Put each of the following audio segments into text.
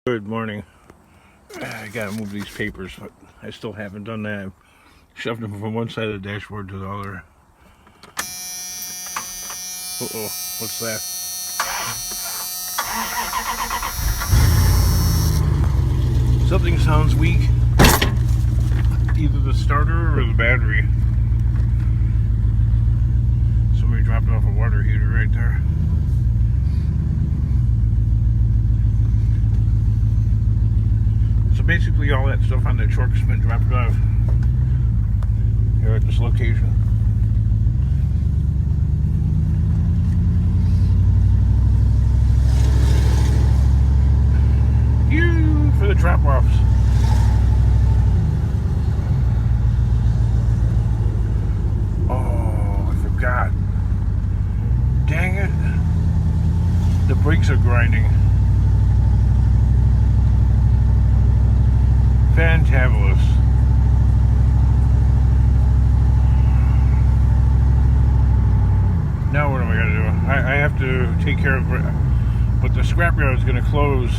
Good morning. I gotta move these papers, but I still haven't done that. I've shoved them from one side of the dashboard to the other. Uh-oh, what's that? Something sounds weak. Either the starter or the battery. Somebody dropped off a water heater right there. So basically all that stuff on the truck's been dropped off here at this location. For the drop-offs. Oh, I forgot. Dang it. The brakes are grinding. Fantabulous. Now what am I going to do? I have to take care of it. But the scrapyard is going to close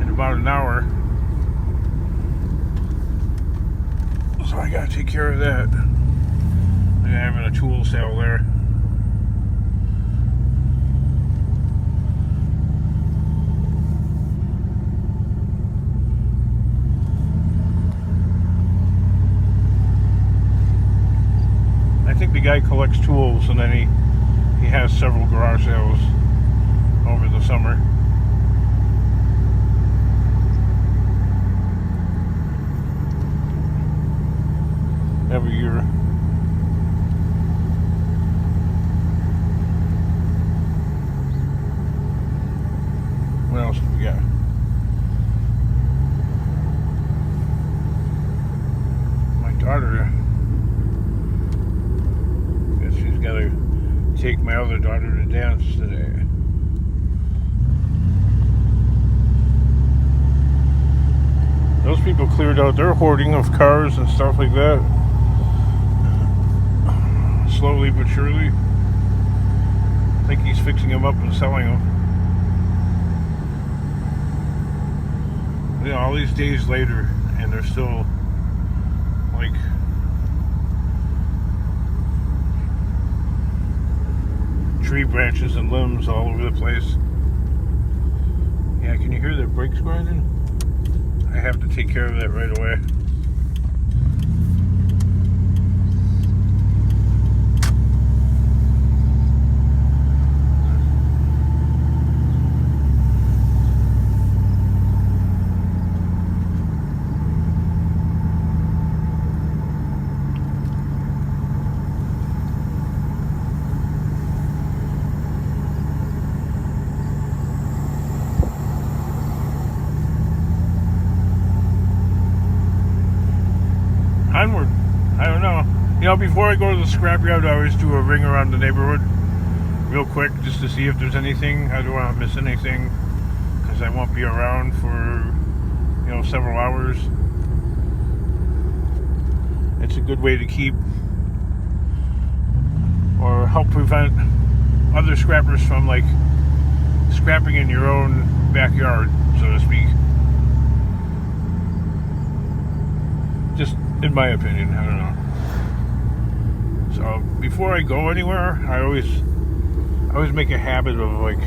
in about an hour. So I got to take care of that. They're having a tool sale there. I think the guy collects tools, and then he has several garage sales over the summer. Every year. What else do we got? My daughter. She's got to take my other daughter to dance today. Those people cleared out their hoarding of cars and stuff like that. Slowly but surely. I think he's fixing them up and selling them. You know, all these days later, and they're still like tree branches and limbs all over the place. Yeah, can you hear the brakes grinding? I have to take care of that right away. Onward. I don't know. You know, before I go to the scrapyard, I always do a ring around the neighborhood real quick just to see if there's anything. I don't want to miss anything because I won't be around for, you know, several hours. It's a good way to keep or help prevent other scrappers from like scrapping in your own backyard, so to speak. Just in my opinion, I don't know. So before I go anywhere, I always make a habit of like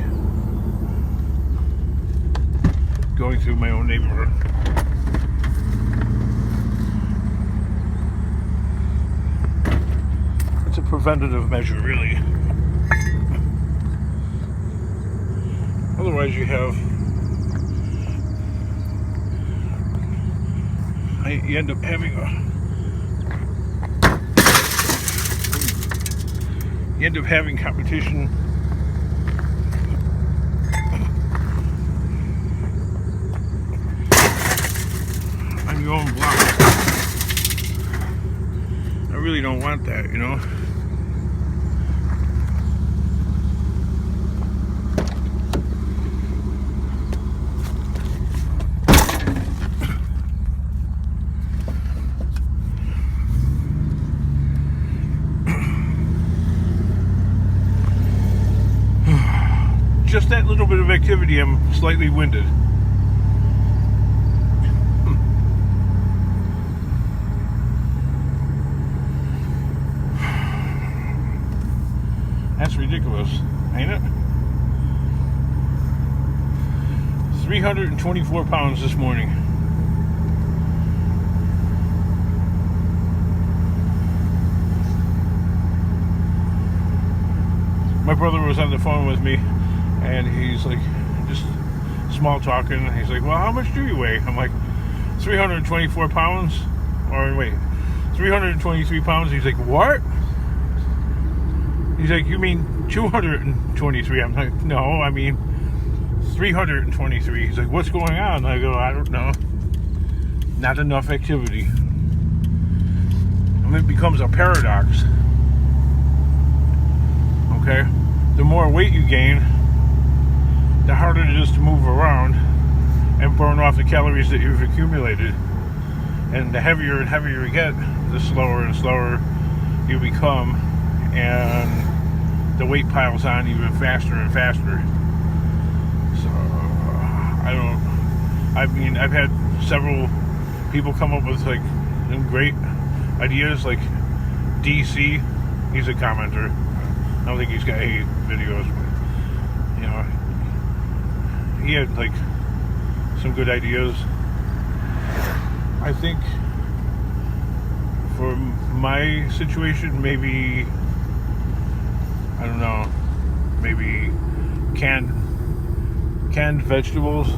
going through my own neighborhood. It's a preventative measure, really. Otherwise, you end up having competition on your own block. I really don't want that, you know. just that little bit of activity, I'm slightly winded. That's ridiculous, ain't it? 324 pounds this morning. My brother was on the phone with me, and he's like, just small talking. He's like, well, how much do you weigh? I'm like, 324 pounds. Or wait, 323 pounds. He's like, what? He's like, you mean 223? I'm like, no, I mean 323. He's like, what's going on? I go, I don't know. Not enough activity. And it becomes a paradox. Okay? The more weight you gain, the harder it is to move around and burn off the calories that you've accumulated. And the heavier and heavier you get, the slower and slower you become, and the weight piles on even faster and faster. So I've had several people come up with like some great ideas, like DC. He's a commenter. I don't think he's got any videos, but you know, he had like some good ideas. I think for my situation, maybe, I don't know, maybe canned vegetables.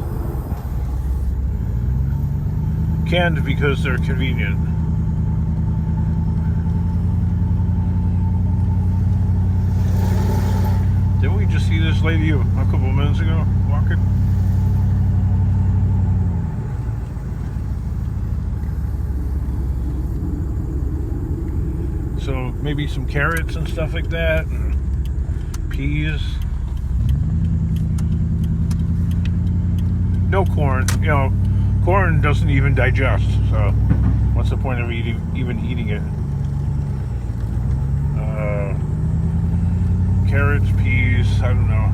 Canned because they're convenient. Didn't we just see this lady a couple minutes ago walking? So maybe some carrots and stuff like that, and peas. No corn. You know, corn doesn't even digest, so what's the point of even eating it? Carrots, peas, I don't know.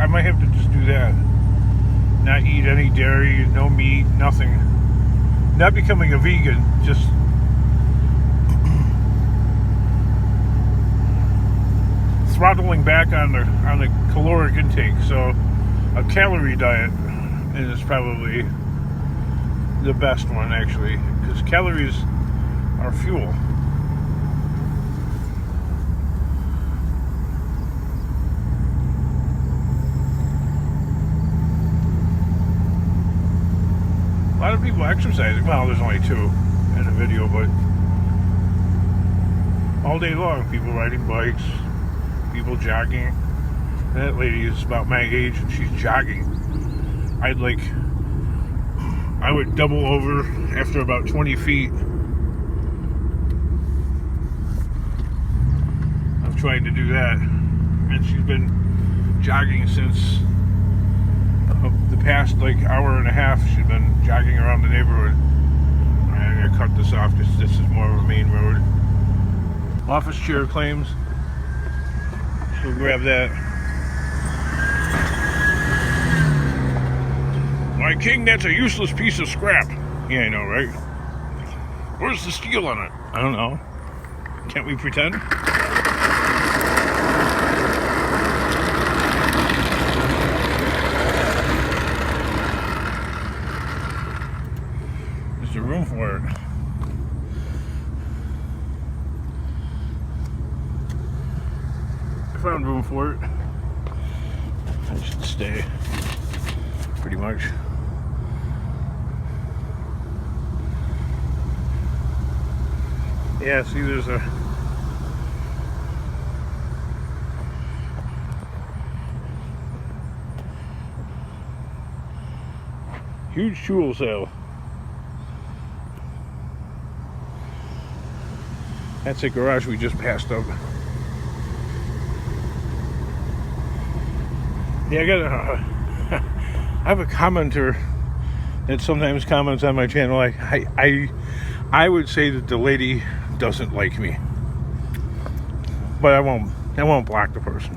I might have to just do that. Not eat any dairy, no meat, nothing. Not becoming a vegan, just throttling back on the caloric intake. So a calorie diet is probably the best one, actually, because calories are fuel. A lot of people exercising. Well, there's only two in the video, but all day long, people riding bikes, people jogging. That lady is about my age and she's jogging. I would double over after about 20 feet of trying to do that. And she's been jogging since the past hour and a half. She's been jogging around the neighborhood. I'm going to cut this off because this is more of a main road. Office chair claims. So we'll grab that. My king, that's a useless piece of scrap. Yeah, I know, right? Where's the steel on it? I don't know. Can't we pretend? There's the room for it. I found room for it. I should stay. Pretty much. Yeah, see, there's a huge tool sale. That's a garage we just passed up. Yeah, I have a commenter that sometimes comments on my channel. I would say that the lady doesn't like me, but I won't block the person.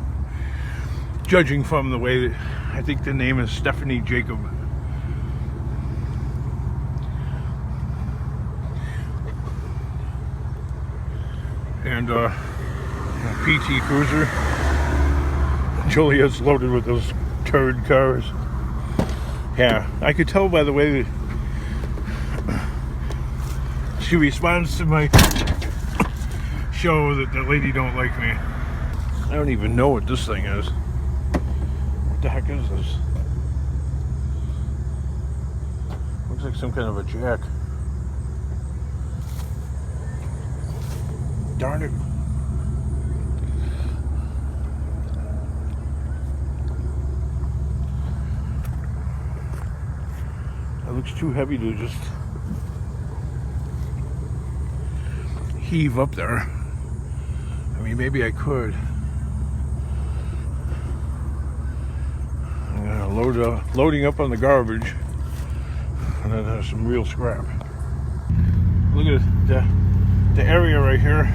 Judging from the way that I think the name is Stephanie Jacob. And PT Cruiser. Juliet's loaded with those turd cars. Yeah, I could tell by the way that she responds to my show that the lady don't like me. I don't even know what this thing is. What the heck is this? Looks like some kind of a jack. Darn it. That looks too heavy to just heave up there. I mean, maybe I could. I'm gonna loading up on the garbage, and then there's some real scrap. Look at the area right here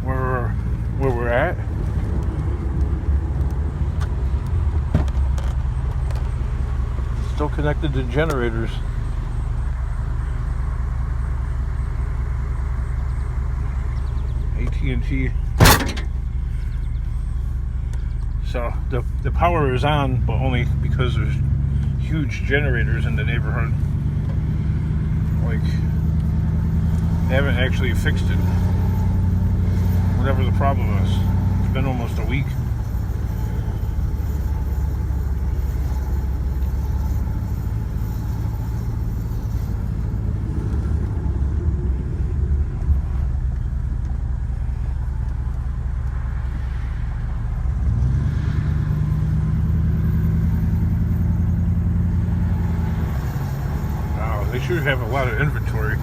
where we're at. Still connected to generators. AT&T. So the power is on, but only because there's huge generators in the neighborhood. Like, they haven't actually fixed it. Whatever the problem is. It's been almost a week. They should have a lot of inventory.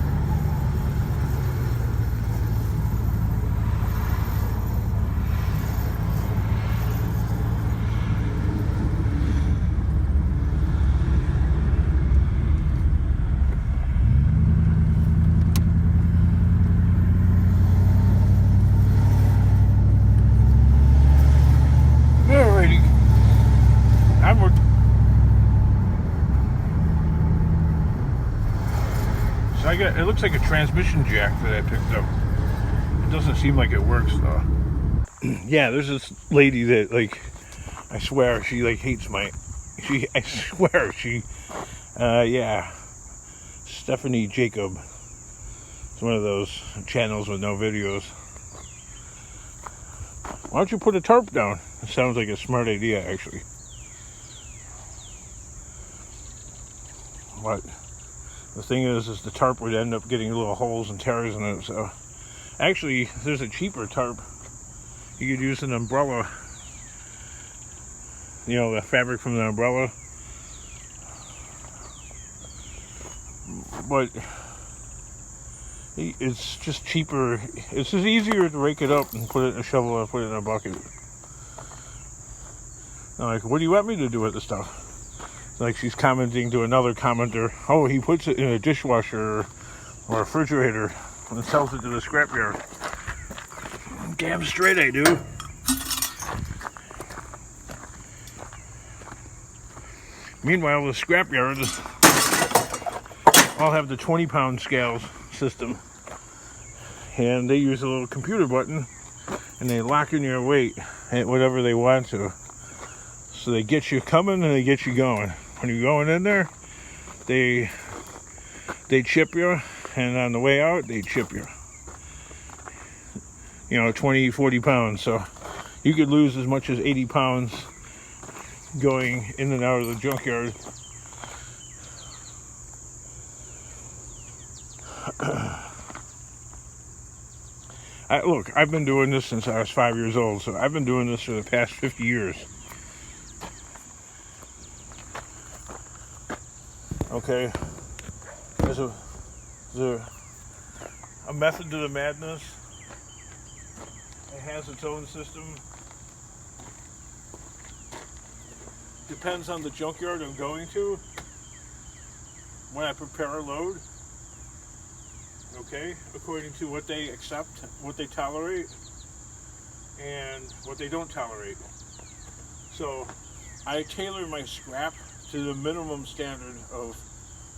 Alrighty. It looks like a transmission jack that I picked up. It doesn't seem like it works though. Yeah, there's this lady that, like, I swear she like hates I swear she yeah, Stephanie Jacob. It's one of those channels with no videos. Why don't you put a tarp down? It sounds like a smart idea, actually. What? The thing is the tarp would end up getting little holes and tears in it. So, actually, there's a cheaper tarp. You could use an umbrella. You know, the fabric from the umbrella. But it's just cheaper. It's just easier to rake it up and put it in a shovel and put it in a bucket. I'm like, what do you want me to do with this stuff? Like, she's commenting to another commenter, oh, he puts it in a dishwasher or a refrigerator and sells it to the scrapyard. Damn straight I do. Meanwhile, the scrapyards all have the 20-pound scales system. And they use a little computer button and they lock in your weight at whatever they want to. So they get you coming and they get you going. When you're going in there, they chip you, and on the way out, they chip you. You know, 20, 40 pounds. So you could lose as much as 80 pounds going in and out of the junkyard. Look, I've been doing this since I was 5 years old, so I've been doing this for the past 50 years. Okay, there's a method to the madness. It has its own system. Depends on the junkyard I'm going to when I prepare a load. Okay, according to what they accept, what they tolerate, and what they don't tolerate. So I tailor my scrap to the minimum standard of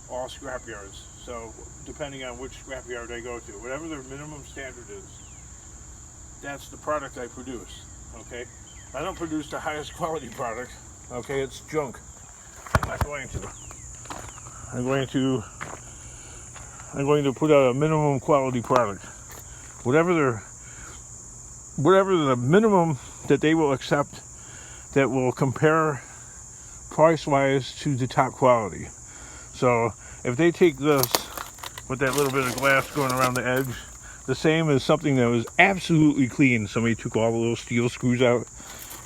all scrap yards. So depending on which scrap yard I go to, whatever their minimum standard is, that's the product I produce. Okay, I don't produce the highest quality product. Okay, it's junk. I'm not going to. I'm going to put out a minimum quality product. Whatever the minimum that they will accept, that will compare price-wise to the top quality. So if they take this with that little bit of glass going around the edge, the same as something that was absolutely clean, somebody took all the little steel screws out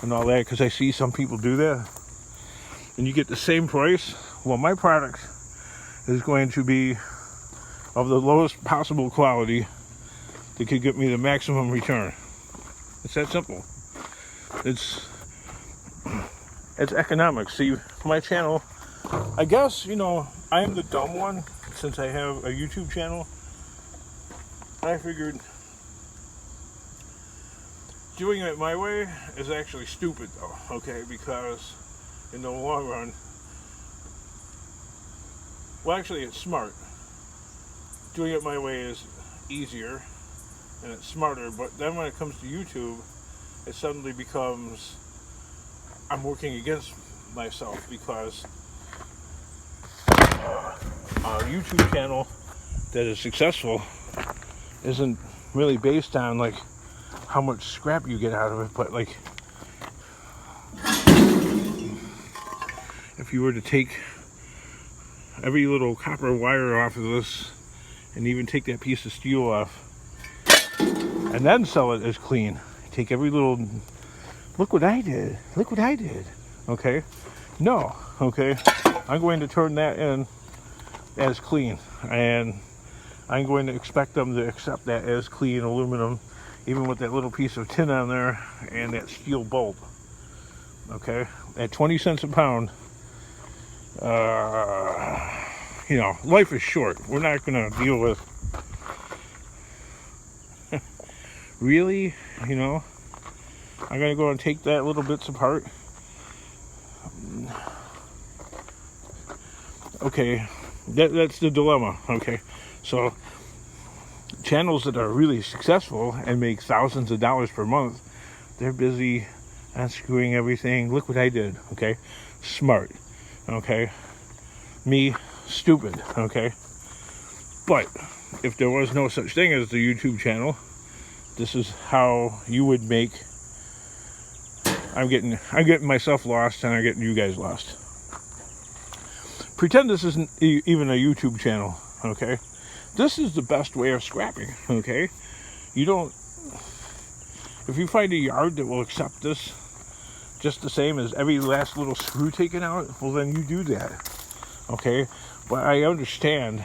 and all that, because I see some people do that, and you get the same price. Well, my product is going to be of the lowest possible quality that could get me the maximum return. It's that simple. It's economics. See, my channel, I guess, I am the dumb one since I have a YouTube channel. I figured doing it my way is actually stupid though, okay, because in the long run, well, actually it's smart. Doing it my way is easier and it's smarter, but then when it comes to YouTube, it suddenly becomes I'm working against myself, because a YouTube channel that is successful isn't really based on like how much scrap you get out of it, but like if you were to take every little copper wire off of this and even take that piece of steel off and then sell it as clean, take every little, look what I did, okay? No, okay? I'm going to turn that in as clean, and I'm going to expect them to accept that as clean aluminum, even with that little piece of tin on there and that steel bolt, okay? At 20 cents a pound, life is short. We're not going to deal with, really, I'm going to go and take that little bits apart. Okay, that's the dilemma, okay? So channels that are really successful and make thousands of dollars per month, they're busy unscrewing everything. Look what I did, okay? Smart, okay? Me, stupid, okay? But if there was no such thing as the YouTube channel, this is how you would make. I'm getting myself lost, and I'm getting you guys lost. Pretend this isn't even a YouTube channel, okay? This is the best way of scrapping, okay? If you find a yard that will accept this just the same as every last little screw taken out, well, then you do that, okay? But I understand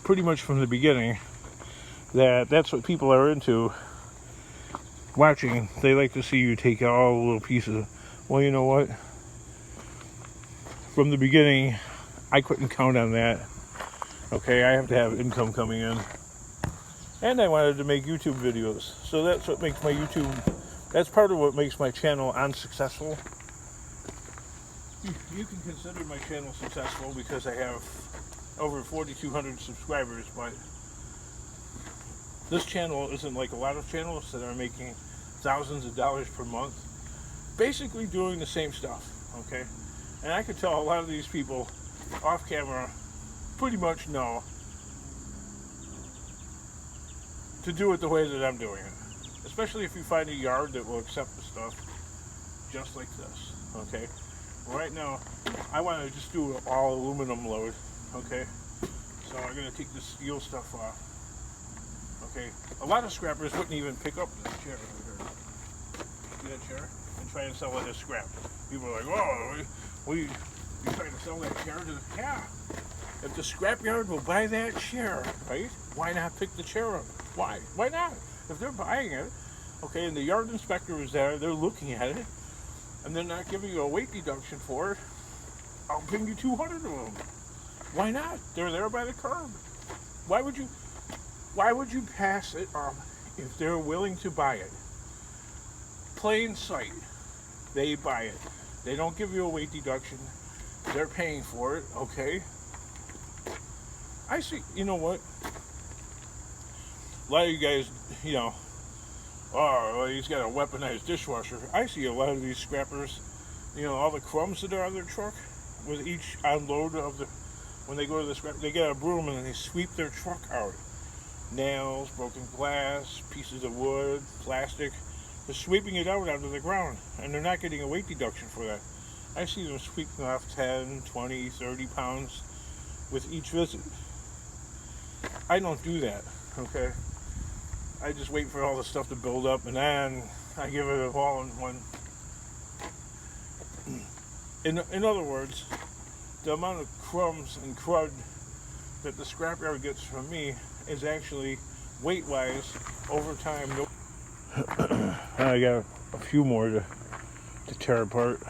pretty much from the beginning that that's what people are into watching. They like to see you take out all the little pieces. Well, you know what? From the beginning, I couldn't count on that. Okay, I have to have income coming in. And I wanted to make YouTube videos. So that's what makes my YouTube, that's part of what makes my channel unsuccessful. You can consider my channel successful because I have over 4,200 subscribers, but this channel isn't like a lot of channels that are making thousands of dollars per month, basically doing the same stuff, okay? And I could tell a lot of these people off camera pretty much know to do it the way that I'm doing it. Especially if you find a yard that will accept the stuff just like this, okay? Right now, I want to just do an all aluminum load, okay? So I'm going to take this steel stuff off. Okay, a lot of scrappers wouldn't even pick up this chair over here. See that chair? And try and sell it as scrap. People are like, oh, you trying to sell that chair to the cat? If the scrapyard will buy that chair, right? Why not pick the chair up? Why? Why not? If they're buying it, okay, and the yard inspector is there, they're looking at it, and they're not giving you a weight deduction for it, I'll bring you 200 of them. Why not? They're there by the curb. Why would you pass it up if they're willing to buy it? Plain sight. they buy it. They don't give you a weight deduction. They're paying for it, okay? I see, you know what? A lot of you guys, oh, well, he's got a weaponized dishwasher. I see a lot of these scrappers, all the crumbs that are on their truck, with each unload of when they go to the scrap, they get a broom and then they sweep their truck out. Nails, broken glass, pieces of wood, plastic. They're sweeping it out onto the ground, and they're not getting a weight deduction for that. I see them sweeping off 10, 20, 30 pounds with each visit. I don't do that, okay? I just wait for all the stuff to build up, and then I give it all in one. In other words, the amount of crumbs and crud that the scrapyard gets from me is actually weight-wise over time. I got a few more to tear apart.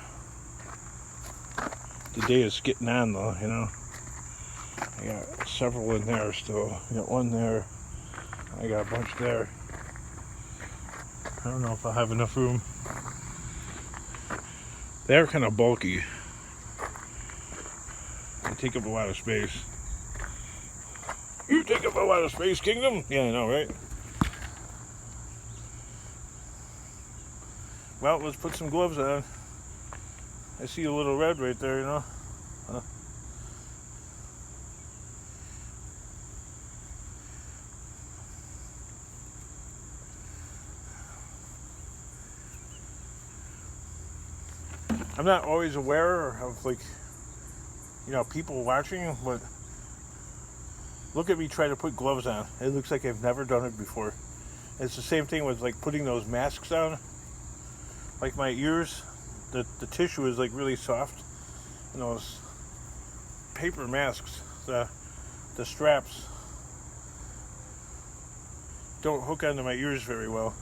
The day is getting on, though, I got several in there still. I got one there. I got a bunch there. I don't know if I'll have enough room. They're kind of bulky. They take up a lot of space. You take up a lot of space, Kingdom? Yeah, I know, right? Well, let's put some gloves on. I see a little red right there, Huh? I'm not always aware of, people watching, but look at me try to put gloves on. It looks like I've never done it before. It's the same thing with, putting those masks on. Like my ears, the tissue is, really soft. And those paper masks, the straps don't hook onto my ears very well.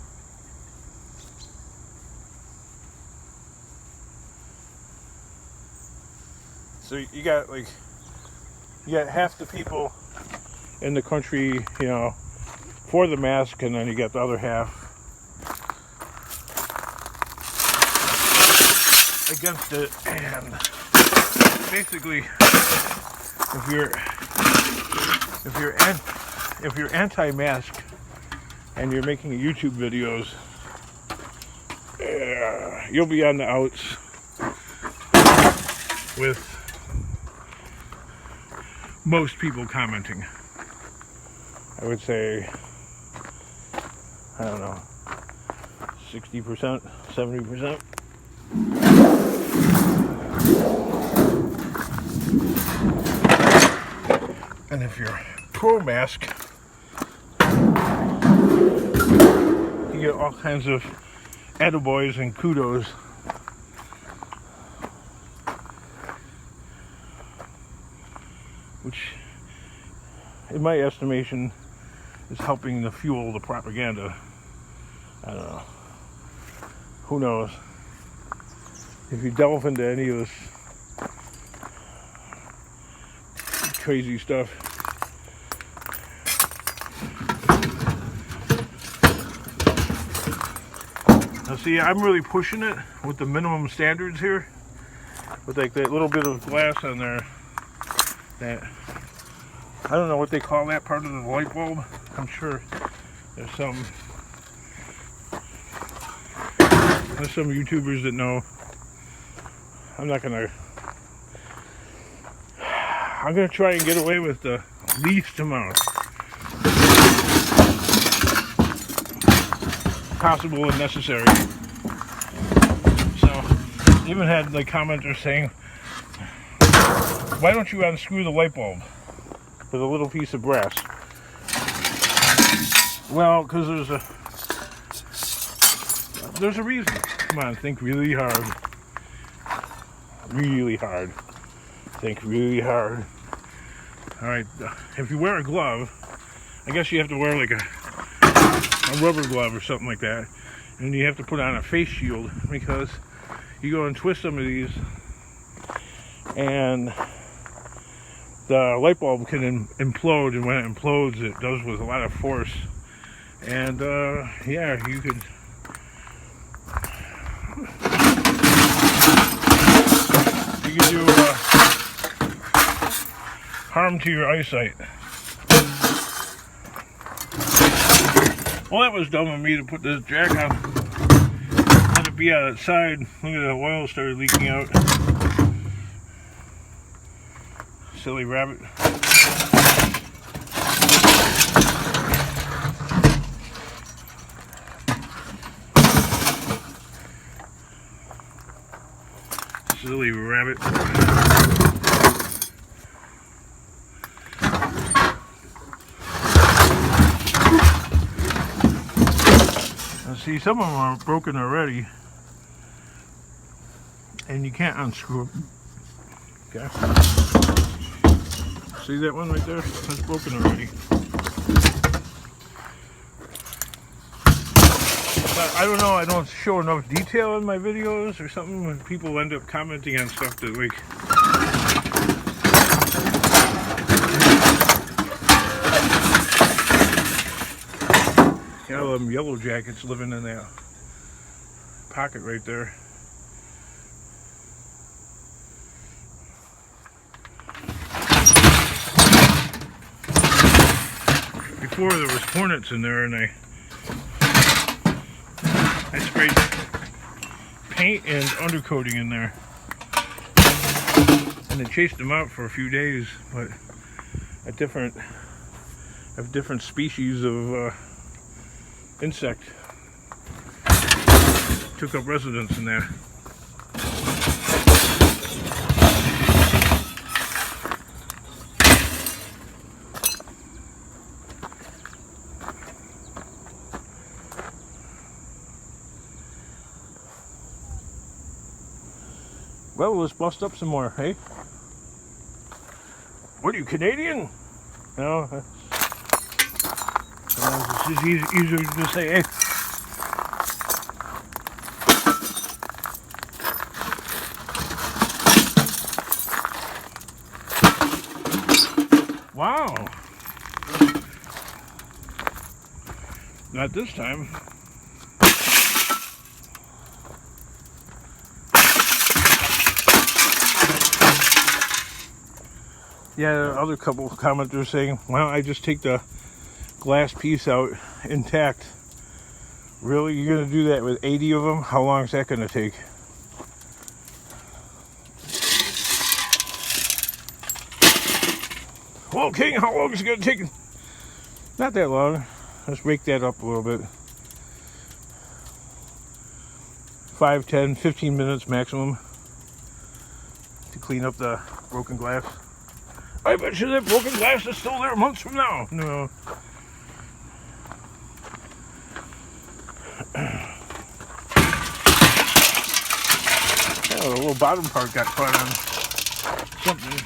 So you got half the people in the country, for the mask, and then you got the other half against it. And basically, if you're anti-mask and you're making YouTube videos, you'll be on the outs with most people commenting. I would say, I don't know, 60%, 70%. And if you're pro-mask, you get all kinds of attaboys and kudos. Which, in my estimation, is helping to fuel the propaganda. I don't know. Who knows? If you delve into any of this crazy stuff, now see, I'm really pushing it with the minimum standards here, with that little bit of glass on there. That, I don't know what they call that part of the light bulb. I'm sure there's some YouTubers that know. I'm gonna try and get away with the least amount possible and necessary. So, even had commenters saying, why don't you unscrew the light bulb with a little piece of brass? Well, because there's a reason. Come on, think really hard. Really hard. Think really hard. Alright, if you wear a glove, I guess you have to wear a rubber glove or something like that. And you have to put on a face shield, because you go and twist some of these and the light bulb can implode, and when it implodes, it does with a lot of force. And yeah, you could harm to your eyesight. Well, that was dumb of me to put this jack on. Let it be outside. Look at the oil started leaking out. Silly rabbit. Silly rabbit. See, some of them are broken already, and you can't unscrew them. Okay. See that one right there? That's broken already. But I don't know, I don't show enough detail in my videos or something when people end up commenting on stuff that like... You know, them yellow jackets living in that pocket right there. Before there was hornets in there, and I sprayed paint and undercoating in there, and it chased them out for a few days. But a different species of insect took up residence in there. Well, let's bust up some more, hey? What are you, Canadian? No, it's just easier to say, hey. Wow. Not this time. Yeah, the other couple of commenters saying, why don't I just take the glass piece out intact? Really? You're going to do that with 80 of them? How long is that going to take? Well, King, how long is it going to take? Not that long. Let's rake that up a little bit. 5, 10, 15 minutes maximum to clean up the broken glass. I bet you that broken glass is still there months from now. No. Oh, the little bottom part got caught on something.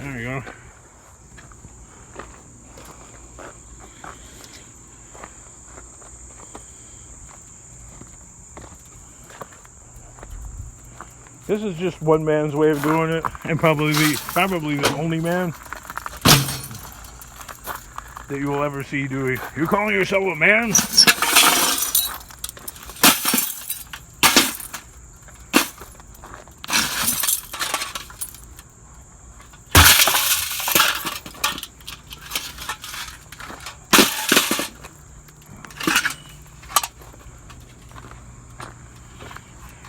There you go. This is just one man's way of doing it, and probably the only man that you will ever see do it. You calling yourself a man?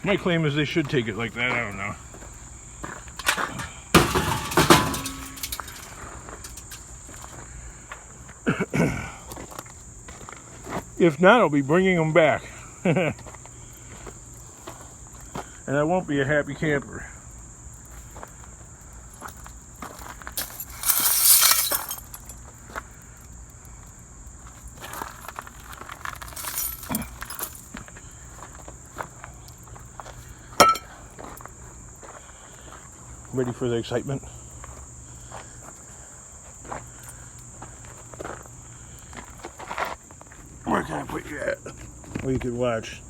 My claim is they should take it like that. I don't know. If not, I'll be bringing them back. And I won't be a happy camper. Ready for the excitement? Where can I put you at? Where you can watch.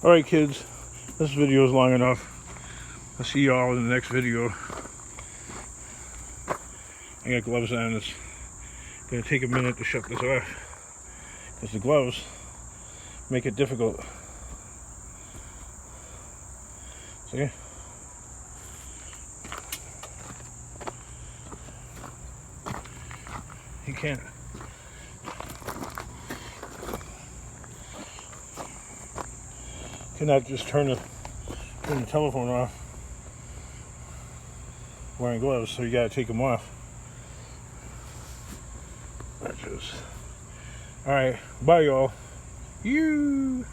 Alright kids, this video is long enough. I'll see y'all in the next video. I got gloves on. It's gonna take a minute to shut this off because the gloves make it difficult. See? You cannot just turn the telephone off wearing gloves, so you gotta take them off. That's just... Alright, bye y'all. You.